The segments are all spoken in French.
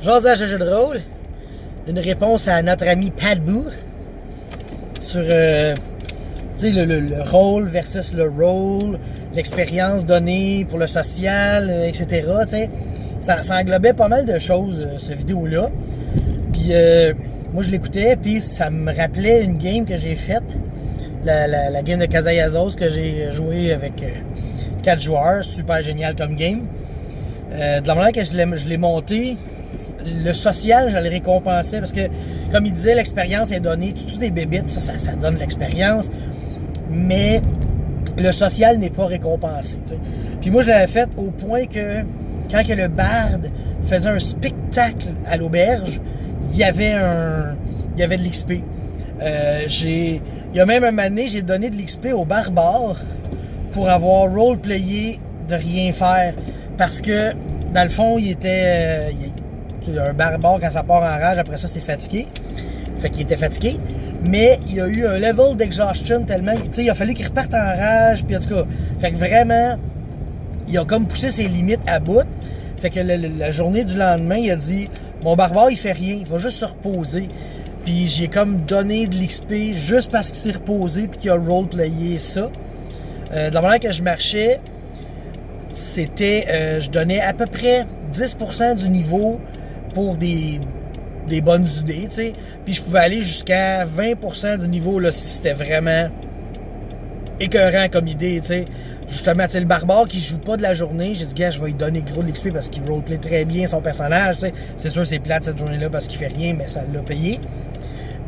Jasage de jeu de rôle. Une réponse à notre ami Pat Boo sur le rôle versus le rôle, l'expérience donnée pour le social, etc. T'sais. Ça englobait pas mal de choses, cette vidéo-là. Puis moi, je l'écoutais, puis ça me rappelait une game que j'ai faite. La game de Casayazos que j'ai joué avec 4 joueurs. Super génial comme game. De la manière que je l'ai monté, le social, je le récompensais parce que, comme il disait, l'expérience est donnée. Tu tues des bébites, ça donne de l'expérience. Mais le social n'est pas récompensé. T'sais. Puis moi, je l'avais fait au point que quand que le barde faisait un spectacle à l'auberge, il y avait de l'XP. Il y a même un moment donné, j'ai donné de l'XP au barbare pour avoir roleplayé de rien faire. Parce que, dans le fond, il était... un barbare, quand ça part en rage, après ça, c'est fatigué. Fait qu'il était fatigué. Mais il y a eu un level d'exhaustion tellement... Tu sais, il a fallu qu'il reparte en rage. Puis en tout cas, fait que vraiment, il a comme poussé ses limites à bout. Fait que la journée du lendemain, il a dit... Mon barbare, il fait rien. Il va juste se reposer. Puis j'ai comme donné de l'XP juste parce qu'il s'est reposé puis qu'il a roleplayé ça. De la manière que je marchais, c'était... je donnais à peu près 10% du niveau pour des bonnes idées, tu sais. Puis je pouvais aller jusqu'à 20% du niveau là, si c'était vraiment écœurant comme idée, tu sais. Justement, tu sais, le barbare qui joue pas de la journée, j'ai dit, gars, je vais lui donner gros de l'XP parce qu'il roleplay très bien son personnage, tu sais. C'est sûr, c'est plate cette journée-là parce qu'il fait rien, mais ça l'a payé.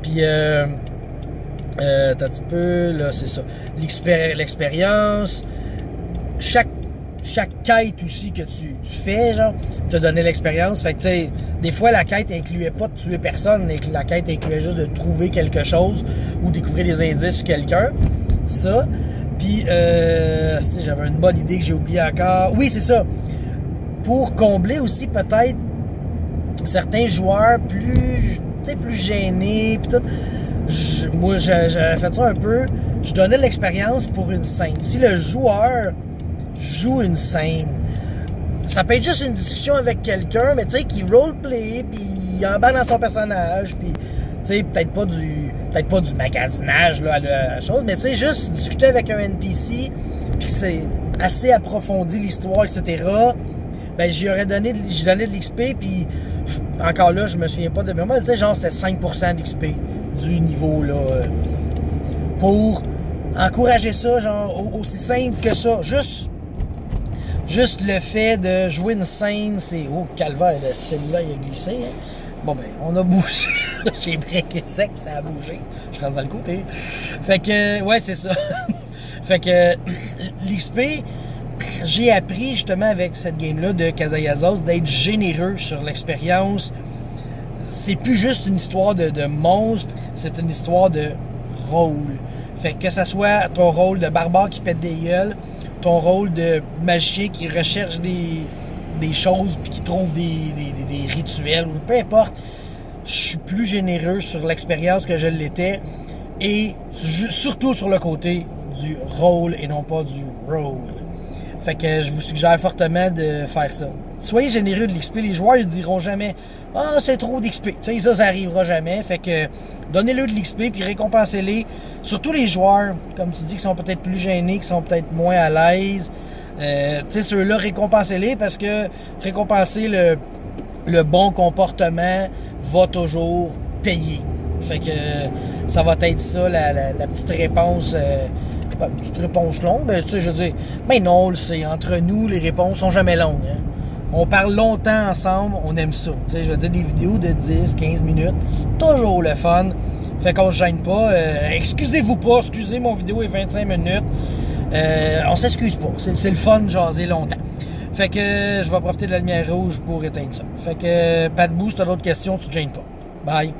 Puis, t'as un petit peu, là, c'est ça. L'expérience, chaque quête aussi que tu fais, genre, te donnait l'expérience. Fait que, tu sais, des fois, la quête incluait pas de tuer personne, mais la quête incluait juste de trouver quelque chose ou découvrir des indices sur quelqu'un. Ça. Puis, j'avais une bonne idée que j'ai oubliée encore. Oui, c'est ça. Pour combler aussi, peut-être, certains joueurs plus gênés, puis tout. Moi, j'avais fait ça un peu. Je donnais de l'expérience pour une scène. Si le joueur joue une scène, ça peut être juste une discussion avec quelqu'un, mais tu sais, qui roleplay, puis il embarque dans son personnage, puis tu sais, peut-être pas du magasinage là, à la chose, mais tu sais, juste discuter avec un NPC, puis c'est assez approfondi l'histoire, etc. Ben, j'ai donné de l'XP, puis encore là, je me souviens pas de mémoire, tu sais, genre c'était 5% d'XP du niveau là, pour encourager ça, genre aussi simple que ça, juste le fait de jouer une scène, c'est... Oh, calvaire, celle-là, il a glissé. Hein? Bon, ben, on a bougé. J'ai breaké sec, ça a bougé. Je suis rendu dans le côté. Fait que, ouais, c'est ça. Fait que, l'XP, j'ai appris justement avec cette game-là de Casayazos d'être généreux sur l'expérience. C'est plus juste une histoire de monstre, c'est une histoire de rôle. Fait que ça soit ton rôle de barbare qui pète des gueules, ton rôle de magicien qui recherche des choses puis qui trouve des rituels ou peu importe, je suis plus généreux sur l'expérience que je l'étais et surtout sur le côté du rôle et non pas du rôle. Fait que je vous suggère fortement de faire ça. Soyez généreux de l'XP, les joueurs ils diront jamais « Ah, c'est trop d'XP ». Tu sais, ça arrivera jamais. Fait que donnez-le de l'XP puis récompensez-les. Surtout les joueurs, comme tu dis, qui sont peut-être plus gênés, qui sont peut-être moins à l'aise. Tu sais, ceux-là, récompensez-les parce que récompenser le bon comportement va toujours payer. Fait que ça va être ça, la petite réponse... petite réponse longue, ben, tu sais, je veux dire, mais non, c'est entre nous, les réponses sont jamais longues. Hein? On parle longtemps ensemble, on aime ça. Tu sais, je veux dire, des vidéos de 10, 15 minutes, toujours le fun. Fait qu'on se gêne pas. Excusez-vous pas, excusez, mon vidéo est 25 minutes. On s'excuse pas. C'est le fun de jaser longtemps. Fait que je vais profiter de la lumière rouge pour éteindre ça. Fait que, pas de bout, si t'as d'autres questions, tu te gênes pas. Bye.